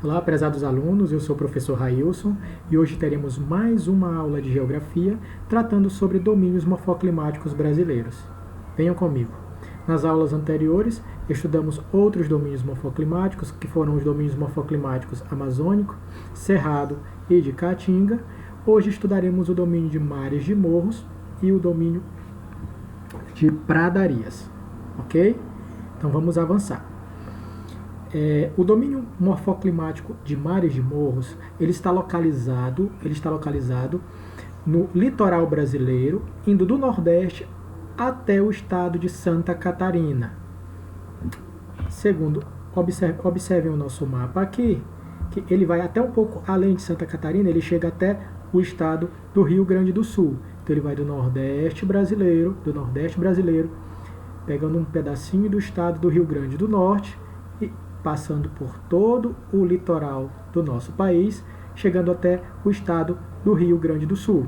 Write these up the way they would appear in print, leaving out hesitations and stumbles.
Olá, prezados alunos, eu sou o professor Railson e hoje teremos mais uma aula de Geografia tratando sobre domínios morfoclimáticos brasileiros. Venham comigo. Nas aulas anteriores, estudamos outros domínios morfoclimáticos, que foram os domínios morfoclimáticos amazônico, cerrado e de caatinga. Hoje estudaremos o domínio de mares de morros e o domínio de pradarias, ok? Então vamos avançar. O domínio morfoclimático de mares de morros, ele está localizado no litoral brasileiro, indo do Nordeste até o estado de Santa Catarina. Segundo, observem o nosso mapa aqui, que ele vai até um pouco além de Santa Catarina, ele chega até o estado do Rio Grande do Sul. Então ele vai do Nordeste brasileiro, pegando um pedacinho do estado do Rio Grande do Norte e passando por todo o litoral do nosso país, chegando até o estado do Rio Grande do Sul.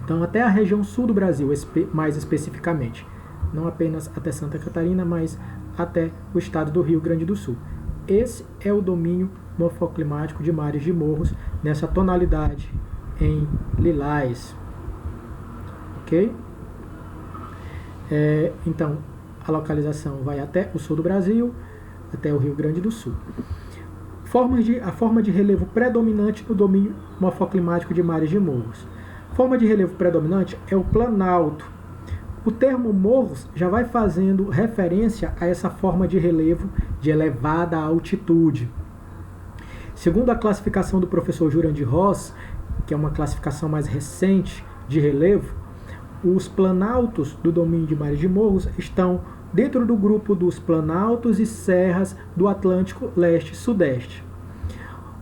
Então, até a região sul do Brasil, mais especificamente. Não apenas até Santa Catarina, mas até o estado do Rio Grande do Sul. Esse é o domínio morfoclimático de mares de morros, nessa tonalidade em lilás. Ok? Então, a localização vai até o sul do Brasil, até o Rio Grande do Sul. A forma de relevo predominante no domínio morfoclimático de mares de morros. Forma de relevo predominante é o planalto. O termo morros já vai fazendo referência a essa forma de relevo de elevada altitude. Segundo a classificação do professor Jurandir Ross, que é uma classificação mais recente de relevo, os planaltos do domínio de mares de morros estão dentro do grupo dos planaltos e serras do Atlântico Leste e Sudeste.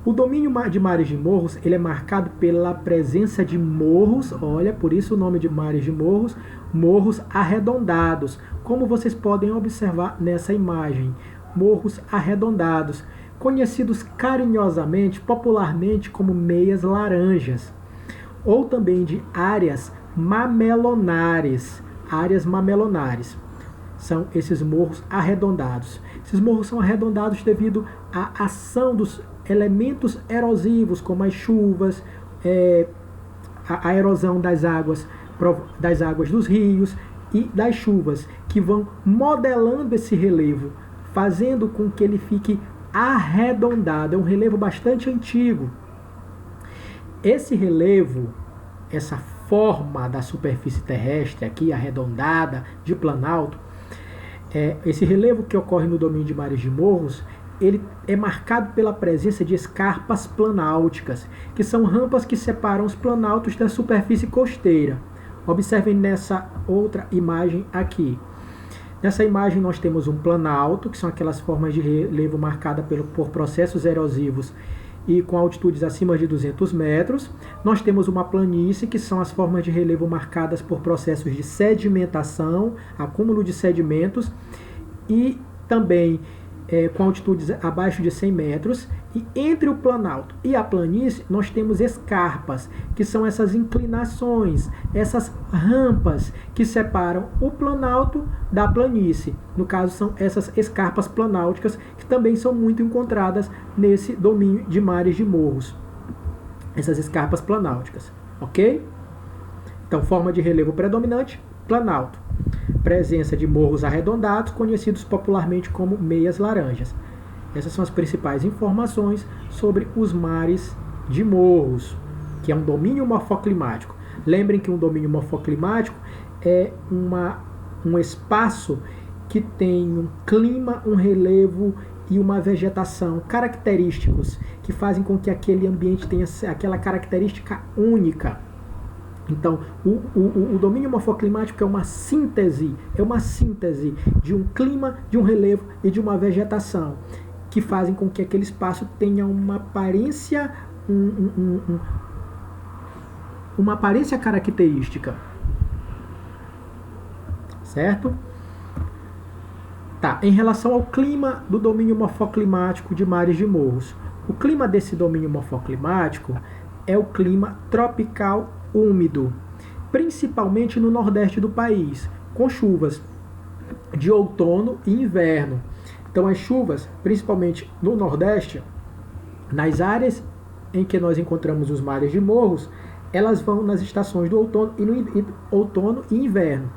O domínio de mares de morros ele é marcado pela presença de morros, olha, por isso o nome de mares de morros, morros arredondados, como vocês podem observar nessa imagem, morros arredondados, conhecidos carinhosamente, popularmente como meias laranjas, ou também de áreas mamelonares, são esses morros arredondados. Esses morros são arredondados devido à ação dos elementos erosivos, como as chuvas, a erosão das águas dos rios e das chuvas, que vão modelando esse relevo, fazendo com que ele fique arredondado. É um relevo bastante antigo. Esse relevo, essa forma da superfície terrestre aqui, arredondada, de planalto, esse relevo que ocorre no domínio de mares de morros, ele é marcado pela presença de escarpas planálticas, que são rampas que separam os planaltos da superfície costeira. Observem nessa outra imagem aqui. Nessa imagem nós temos um planalto, que são aquelas formas de relevo marcadas por processos erosivos e com altitudes acima de 200 metros. Nós temos uma planície, que são as formas de relevo marcadas por processos de sedimentação, acúmulo de sedimentos, e também com altitudes abaixo de 100 metros. E entre o planalto e a planície, nós temos escarpas, que são essas inclinações, essas rampas que separam o planalto da planície. No caso, são essas escarpas planálticas, que também são muito encontradas nesse domínio de mares de morros. Essas escarpas planálticas, ok? Então, forma de relevo predominante, planalto. Presença de morros arredondados, conhecidos popularmente como meias laranjas. Essas são as principais informações sobre os mares de morros, que é um domínio morfoclimático. Lembrem que um domínio morfoclimático é um espaço que tem um clima, um relevo e uma vegetação característicos que fazem com que aquele ambiente tenha aquela característica única. Então, o domínio morfoclimático é uma síntese de um clima, de um relevo e de uma vegetação, que fazem com que aquele espaço tenha uma aparência, uma aparência característica. Certo? Tá, em relação ao clima do domínio morfoclimático de mares de morros. O clima desse domínio morfoclimático é o clima tropical úmido, principalmente no nordeste do país, com chuvas de outono e inverno. Então as chuvas, principalmente no Nordeste, Nas áreas em que nós encontramos os mares de morros, elas vão nas estações do outono e inverno.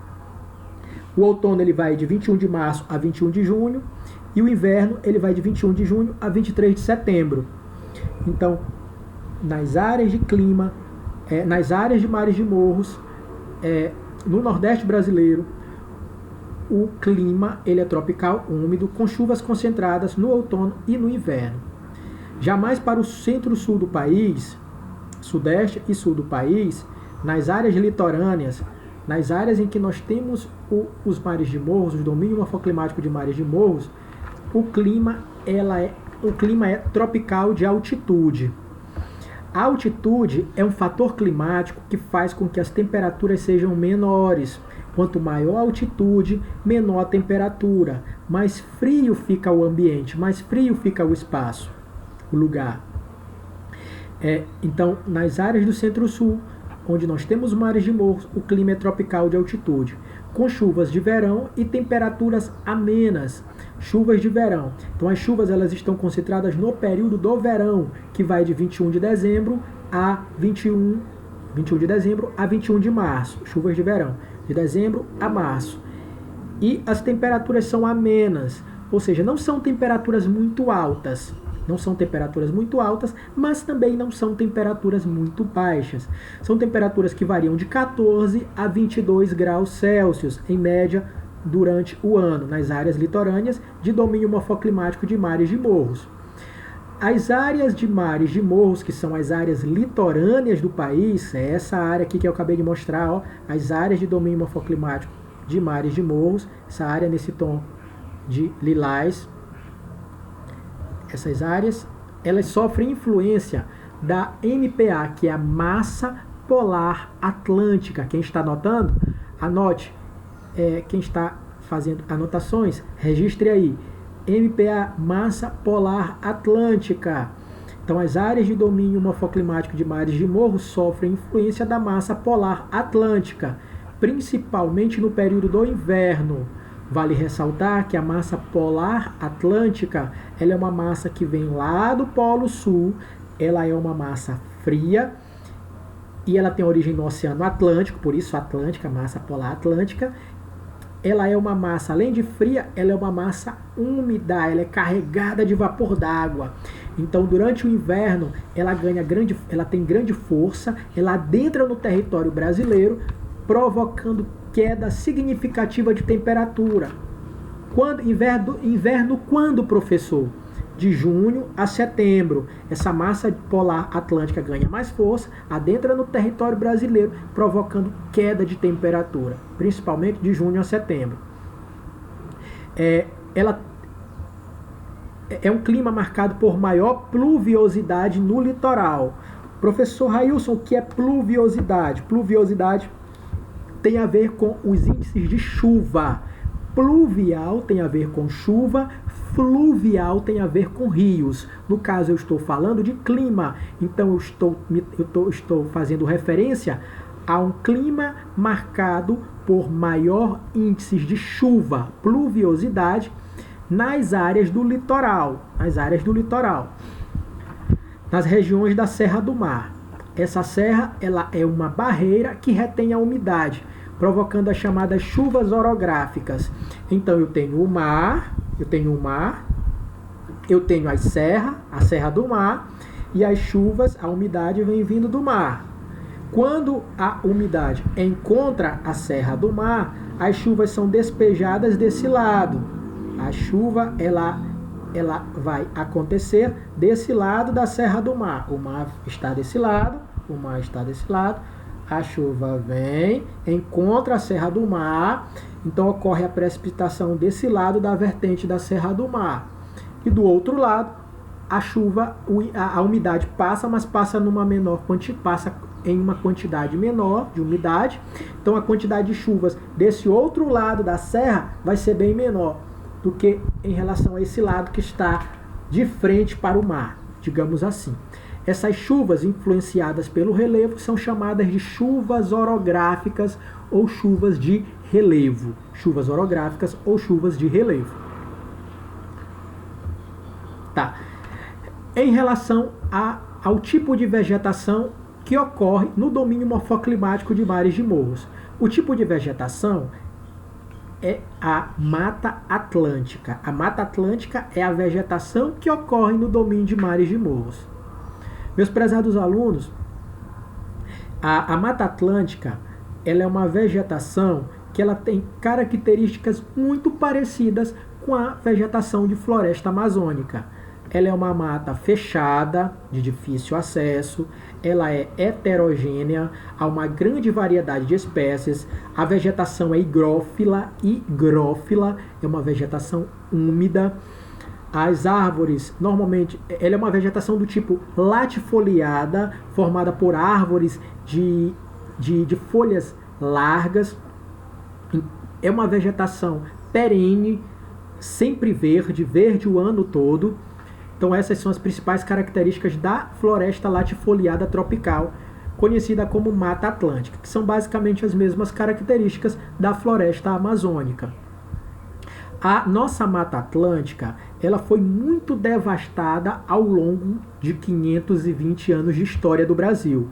O outono ele vai de 21 de março a 21 de junho e o inverno ele vai de 21 de junho a 23 de setembro. Então, nas áreas de clima, nas áreas de mares de morros, no Nordeste brasileiro, o clima ele é tropical, úmido, com chuvas concentradas no outono e no inverno. Jamais para o centro-sul do país, sudeste e sul do país, nas áreas litorâneas, nas áreas em que nós temos os mares de morros, o domínio morfoclimático de mares de morros, o clima é tropical de altitude. A altitude é um fator climático que faz com que as temperaturas sejam menores. Quanto maior a altitude, menor a temperatura. Mais frio fica o ambiente, mais frio fica o espaço, o lugar. Então, nas áreas do centro-sul, onde nós temos mares de morros, o clima é tropical de altitude, com chuvas de verão e temperaturas amenas. Chuvas de verão. Então, as chuvas elas estão concentradas no período do verão, que vai de 21 de dezembro a 21 de dezembro a 21 de março. Chuvas de verão, de dezembro a março. E as temperaturas são amenas, ou seja, não são temperaturas muito altas. Não são temperaturas muito altas, mas também não são temperaturas muito baixas. São temperaturas que variam de 14 a 22 graus Celsius, em média, durante o ano, nas áreas litorâneas de domínio morfoclimático de mares de morros. As áreas de mares de morros, que são as áreas litorâneas do país, é essa área aqui que eu acabei de mostrar, ó, as áreas de domínio morfoclimático de mares de morros, essa área nesse tom de lilás. Essas áreas, elas sofrem influência da MPA, que é a massa polar atlântica. Quem está anotando, anote. Quem está fazendo anotações, registre aí. MPA, massa polar atlântica. Então, as áreas de domínio morfoclimático de mares de morros sofrem influência da massa polar atlântica, principalmente no período do inverno. Vale ressaltar que a massa polar atlântica, ela é uma massa que vem lá do Polo Sul, ela é uma massa fria e ela tem origem no Oceano Atlântico, por isso Atlântica, massa polar atlântica. Ela é uma massa, além de fria, ela é uma massa úmida, ela é carregada de vapor d'água. Então, durante o inverno, ela tem grande força, ela adentra no território brasileiro, provocando queda significativa de temperatura. Inverno quando, professor? De junho a setembro. Essa massa polar atlântica ganha mais força, adentra no território brasileiro, provocando queda de temperatura, principalmente de junho a setembro. Ela é um clima marcado por maior pluviosidade no litoral. Professor Railson, o que é pluviosidade? Pluviosidade tem a ver com os índices de chuva. Pluvial tem a ver com chuva, fluvial tem a ver com rios. No caso, eu estou falando de clima, então eu estou fazendo referência a um clima marcado por maior índices de chuva, pluviosidade, nas áreas do litoral, nas regiões da Serra do Mar. Essa serra ela é uma barreira que retém a umidade, provocando as chamadas chuvas orográficas. Então eu tenho o mar, eu tenho a Serra do Mar, e as chuvas, a umidade vem vindo do mar. Quando a umidade encontra a Serra do Mar, as chuvas são despejadas desse lado. A chuva ela vai acontecer desse lado da Serra do Mar. O mar está desse lado, a chuva vem, encontra a Serra do Mar, então ocorre a precipitação desse lado da vertente da Serra do Mar. E do outro lado, a chuva, a umidade passa, mas passa em uma quantidade menor de umidade. Então a quantidade de chuvas desse outro lado da serra vai ser bem menor do que em relação a esse lado que está de frente para o mar, digamos assim. Essas chuvas influenciadas pelo relevo são chamadas de chuvas orográficas ou chuvas de relevo. Chuvas orográficas ou chuvas de relevo. Tá. em relação ao tipo de vegetação que ocorre no domínio morfoclimático de mares de morros. O tipo de vegetação é a Mata Atlântica. A Mata Atlântica é a vegetação que ocorre no domínio de mares de morros. Meus prezados alunos, a Mata Atlântica, ela é uma vegetação que ela tem características muito parecidas com a vegetação de floresta amazônica. Ela é uma mata fechada, de difícil acesso, ela é heterogênea, há uma grande variedade de espécies, a vegetação é higrófila, é uma vegetação úmida. As árvores, normalmente, ela é uma vegetação do tipo latifoliada, formada por árvores de folhas largas. É uma vegetação perene, sempre verde o ano todo. Então essas são as principais características da floresta latifoliada tropical, conhecida como Mata Atlântica, que são basicamente as mesmas características da floresta amazônica. A nossa Mata Atlântica, ela foi muito devastada ao longo de 520 anos de história do Brasil.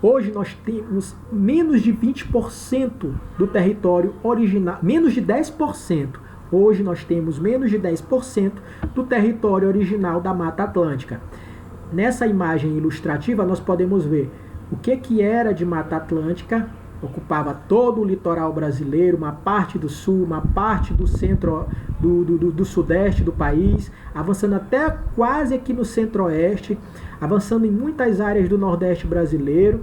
Hoje nós temos menos de 20% do território original, menos de 10%. Hoje nós temos menos de 10% do território original da Mata Atlântica. Nessa imagem ilustrativa nós podemos ver o que era de Mata Atlântica. Ocupava todo o litoral brasileiro, uma parte do sul, uma parte do centro, do sudeste do país, avançando até quase aqui no centro-oeste, avançando em muitas áreas do nordeste brasileiro.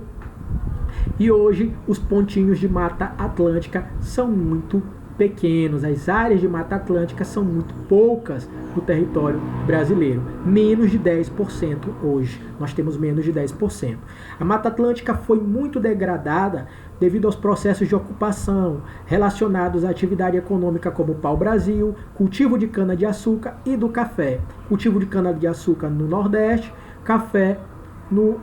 E hoje os pontinhos de Mata Atlântica são muito pequenos, as áreas de Mata Atlântica são muito poucas no território brasileiro, menos de 10% hoje, nós temos menos de 10%. A Mata Atlântica foi muito degradada devido aos processos de ocupação relacionados à atividade econômica como o pau-brasil, cultivo de cana-de-açúcar e do café. Cultivo de cana-de-açúcar no Nordeste, café no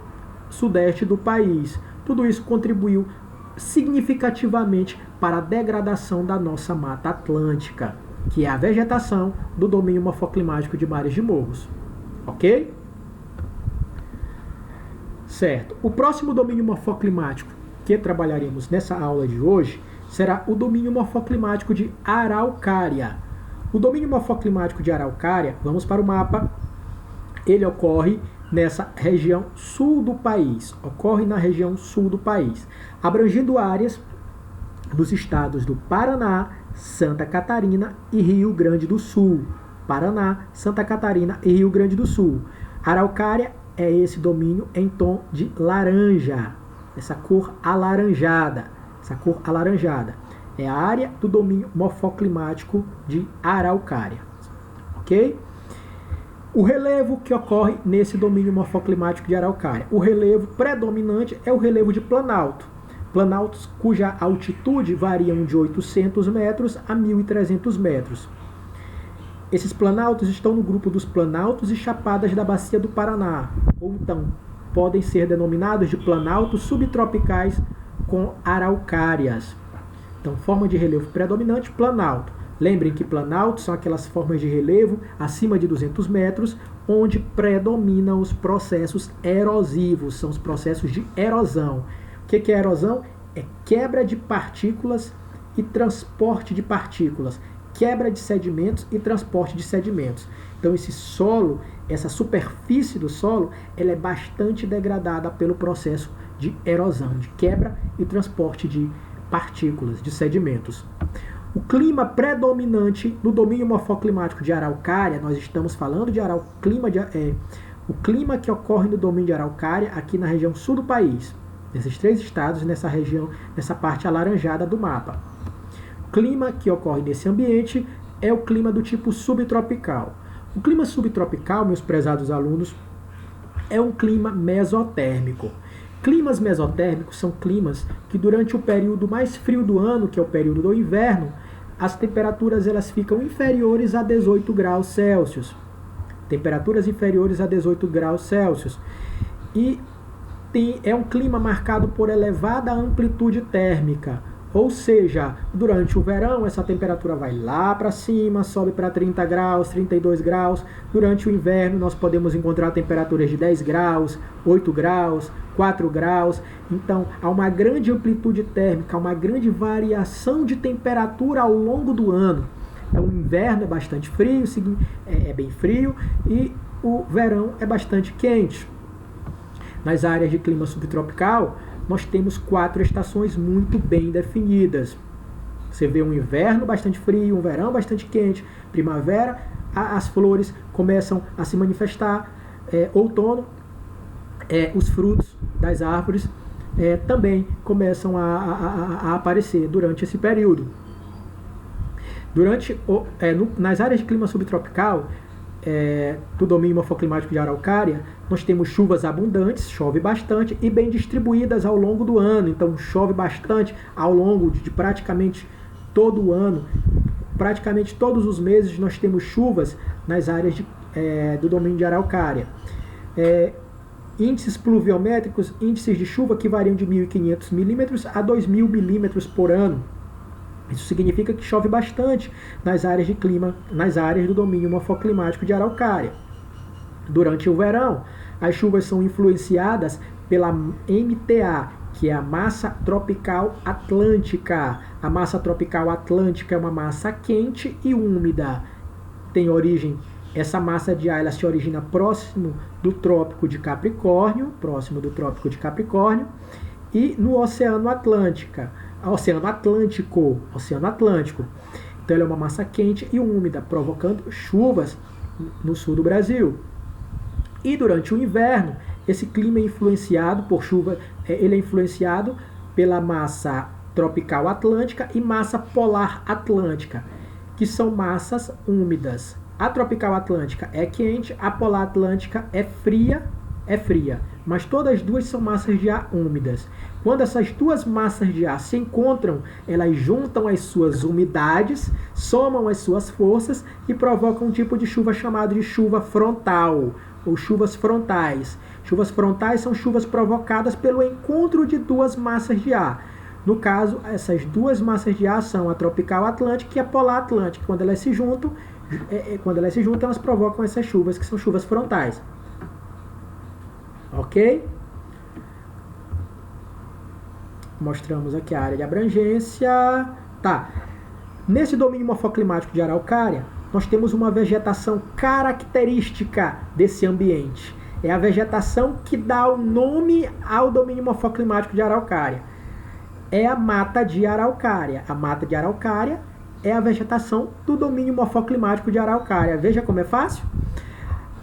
Sudeste do país. Tudo isso contribuiu significativamente para a degradação da nossa Mata Atlântica, que é a vegetação do domínio morfoclimático de mares de morros. Ok? Certo. O próximo domínio morfoclimático que trabalharemos nessa aula de hoje será o domínio morfoclimático de Araucária. O domínio morfoclimático de Araucária, vamos para o mapa, ele ocorre nessa região sul do país, abrangindo áreas dos estados do Paraná, Santa Catarina e Rio Grande do Sul. Paraná, Santa Catarina e Rio Grande do Sul. Araucária é esse domínio em tom de laranja, essa cor alaranjada. É a área do domínio morfoclimático de Araucária. Ok? O relevo que ocorre nesse domínio morfoclimático de Araucária. O relevo predominante é o relevo de planalto. Planaltos cuja altitude variam de 800 metros a 1.300 metros. Esses planaltos estão no grupo dos planaltos e chapadas da Bacia do Paraná, ou então podem ser denominados de planaltos subtropicais com araucárias. Então, forma de relevo predominante, planalto. Lembrem que planaltos são aquelas formas de relevo acima de 200 metros, onde predominam os processos erosivos, são os processos de erosão. O que é erosão? É quebra de partículas e transporte de partículas, quebra de sedimentos e transporte de sedimentos. Então esse solo, essa superfície do solo, ela é bastante degradada pelo processo de erosão, de quebra e transporte de partículas, de sedimentos. O clima predominante no domínio morfoclimático de Araucária, nós estamos falando de o clima que ocorre no domínio de Araucária, aqui na região sul do país, nesses 3 estados, nessa região, nessa parte alaranjada do mapa. O clima que ocorre nesse ambiente é o clima do tipo subtropical. O clima subtropical, meus prezados alunos, é um clima mesotérmico. Climas mesotérmicos são climas que durante o período mais frio do ano, que é o período do inverno, as temperaturas elas ficam inferiores a 18 graus Celsius. Temperaturas inferiores a 18 graus Celsius. E é um clima marcado por elevada amplitude térmica, Ou seja, durante o verão essa temperatura vai lá para cima, sobe para 30 graus, 32 graus. Durante o inverno nós podemos encontrar temperaturas de 10 graus, 8 graus, 4 graus. Então há uma grande amplitude térmica, uma grande variação de temperatura ao longo do ano. Então o inverno é bastante frio, é bem frio, e o verão é bastante quente. Nas áreas de clima subtropical, nós temos 4 estações muito bem definidas. Você vê um inverno bastante frio, um verão bastante quente, primavera, as flores começam a se manifestar, outono, os frutos das árvores também começam a aparecer durante esse período. Nas áreas de clima subtropical, do domínio morfoclimático de Araucária, nós temos chuvas abundantes, chove bastante e bem distribuídas ao longo do ano. Então chove bastante ao longo de praticamente todo o ano. Praticamente todos os meses nós temos chuvas nas áreas do domínio de Araucária. Índices pluviométricos, índices de chuva que variam de 1.500 milímetros a 2.000 milímetros por ano. Isso significa que chove bastante nas áreas do domínio morfoclimático de Araucária. Durante o verão, as chuvas são influenciadas pela MTA, que é a massa tropical atlântica. A massa tropical atlântica é uma massa quente e úmida. Essa massa de ar ela se origina próximo do Trópico de Capricórnio, e no Oceano Atlântico. Então ela é uma massa quente e úmida, provocando chuvas no sul do Brasil. E durante o inverno, esse clima é influenciado pela massa tropical atlântica e massa polar atlântica, que são massas úmidas. A tropical atlântica é quente, a polar atlântica é fria, mas todas as duas são massas de ar úmidas. Quando essas duas massas de ar se encontram, elas juntam as suas umidades, somam as suas forças e provocam um tipo de chuva chamado de chuva frontal, ou chuvas frontais. Chuvas frontais são chuvas provocadas pelo encontro de duas massas de ar. No caso, essas duas massas de ar são a tropical atlântica e a polar atlântica. Quando elas se juntam, elas provocam essas chuvas, que são chuvas frontais. Ok? Mostramos aqui a área de abrangência. Tá. Nesse domínio morfoclimático de Araucária, nós temos uma vegetação característica desse ambiente. É a vegetação que dá o nome ao domínio morfoclimático de Araucária. É a mata de Araucária. A mata de Araucária é a vegetação do domínio morfoclimático de Araucária. Veja como é fácil.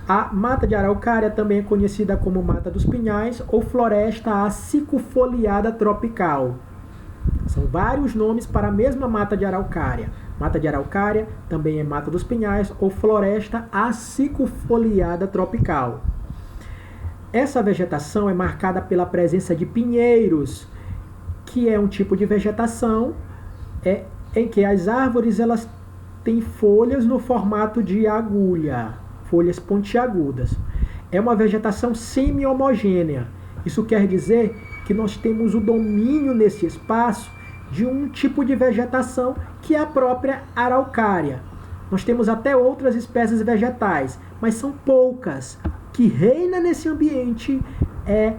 A mata de Araucária também é conhecida como mata dos pinhais ou floresta acicufoliada tropical. São vários nomes para a mesma mata de Araucária. Mata de Araucária também é mata dos pinhais ou floresta acicufoliada tropical. Essa vegetação é marcada pela presença de pinheiros, que é um tipo de vegetação em que as árvores elas têm folhas no formato de agulha, folhas pontiagudas. É uma vegetação semi-homogênea. Isso quer dizer que nós temos o domínio nesse espaço de um tipo de vegetação que é a própria Araucária. Nós temos até outras espécies vegetais, mas são poucas. O que reina nesse ambiente é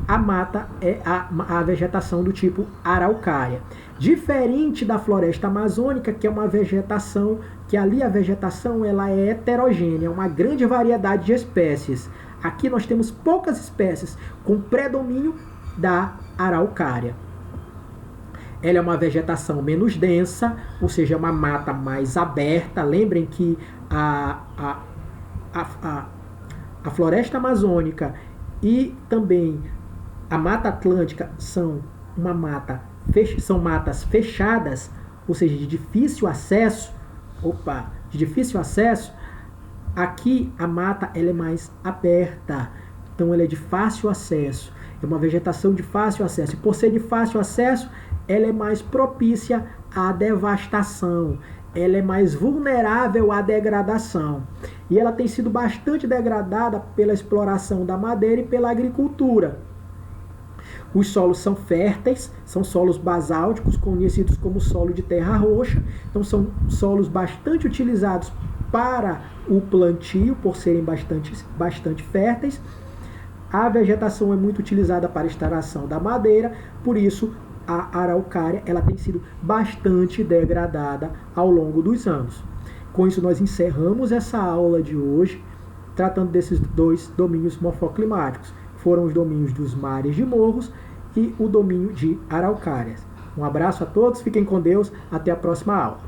a vegetação do tipo Araucária. Diferente da floresta amazônica, que é uma vegetação, que ali a vegetação ela é heterogênea, uma grande variedade de espécies. Aqui nós temos poucas espécies, com predomínio da Araucária. Ela é uma vegetação menos densa, ou seja, é uma mata mais aberta. Lembrem que a floresta amazônica e também a Mata Atlântica são matas fechadas, ou seja, de difícil acesso. Aqui a mata ela é mais aberta, então ela é de fácil acesso. É uma vegetação de fácil acesso. E por ser de fácil acesso, ela é mais propícia à devastação. Ela é mais vulnerável à degradação. E ela tem sido bastante degradada pela exploração da madeira e pela agricultura. Os solos são férteis, são solos basálticos, conhecidos como solo de terra roxa. Então são solos bastante utilizados para o plantio, por serem bastante férteis. A vegetação é muito utilizada para a extração da madeira, por isso a araucária ela tem sido bastante degradada ao longo dos anos. Com isso nós encerramos essa aula de hoje, tratando desses dois domínios morfoclimáticos. Foram os domínios dos mares de morros e o domínio de araucárias. Um abraço a todos, fiquem com Deus, até a próxima aula.